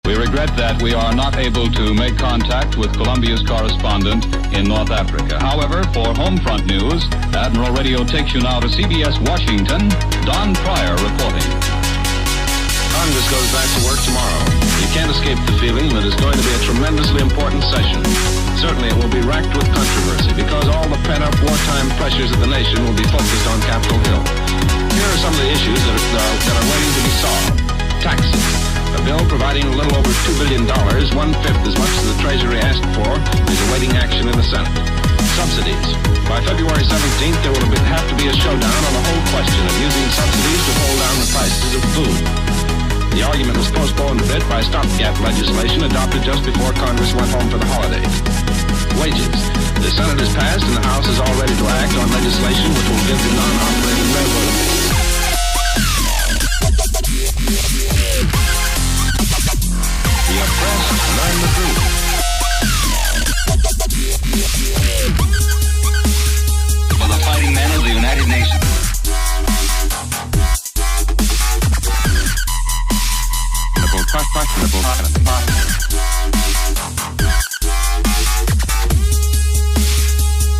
We regret that we are not able to make contact with Colombia's correspondent in North Africa. However, for Homefront News, Admiral Radio takes you now to CBS Washington. Don Pryor reporting. Congress goes back to work tomorrow. You can't escape the feeling that it's going to be a tremendously important session. Certainly it will be racked with controversy because all the pent-up wartime pressures of the nation will be focused on Capitol Hill. Here are some of the issues that are waiting to be solved. Taxes. A bill providing a little over $2 billion, one-fifth as much as the Treasury asked for, is awaiting action in the Senate. Subsidies. By February 17th, there will have to be a showdown on the whole question of using subsidies to hold down the prices of food. The argument was postponed a bit by stopgap legislation adopted just before Congress went home for the holidays. Wages. The Senate has passed and the House is all ready to act on legislation which will give the non-operating railroad the oppressed learn the truth. For the fighting men of the United Nations.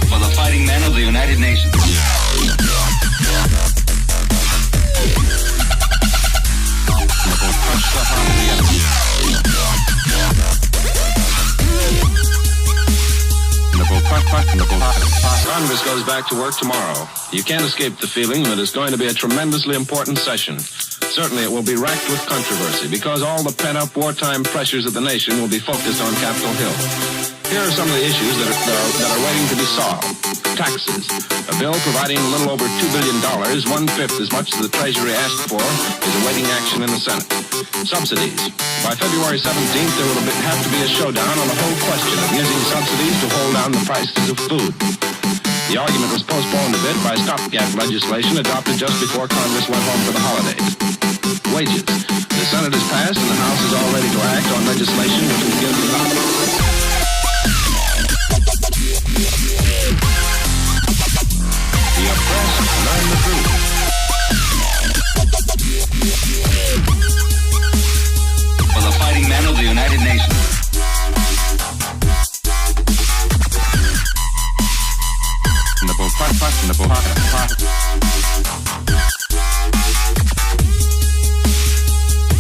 For the fighting men of the United Nations. Congress goes back to work tomorrow. You can't escape the feeling that it's going to be a tremendously important session. Certainly it will be racked with controversy because all the pent-up wartime pressures of the nation will be focused on Capitol Hill. Here are some of the issues that are waiting to be solved. Taxes. A bill providing a little over $2 billion, one-fifth as much as the Treasury asked for, is awaiting action in the Senate. Subsidies. By February 17th, there will have to be a showdown on the whole question of using subsidies to hold down the prices of food. The argument was postponed a bit by stopgap legislation adopted just before Congress went home for the holidays. Wages. The Senate has passed and the House is all ready to act on legislation which will give the oppressed learn the truth. For the fighting men of the United Nations.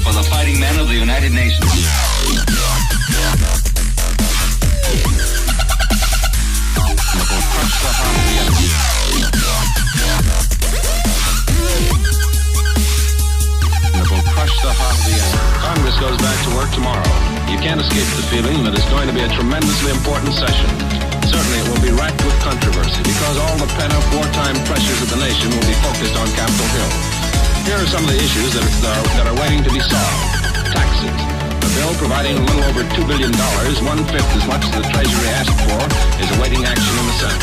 For the fighting men of the United Nations. Congress goes back to work tomorrow. You can't escape the feeling that it's going to be a tremendously important session. Certainly it will be racked with controversy because all the pent-up wartime pressures of the nation will be focused on Capitol Hill. Here are some of the issues that are waiting to be solved. Taxes. A bill providing a little over $2 billion, one-fifth as much as the Treasury asked for, is awaiting action in the Senate.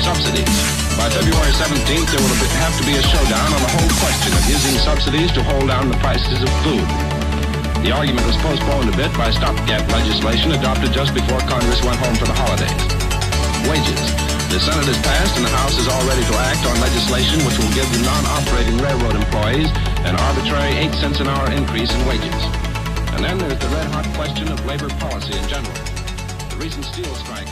Subsidies. By February 17th, there will have to be a showdown on the whole question of using subsidies to hold down the prices of food. The argument was postponed a bit by stopgap legislation adopted just before Congress went home for the holidays. Wages. The Senate has passed and the House is all ready to act on legislation which will give the non-operating railroad employees an arbitrary 8 cents an hour increase in wages. And then there's the red-hot question of labor policy in general. The recent steel strike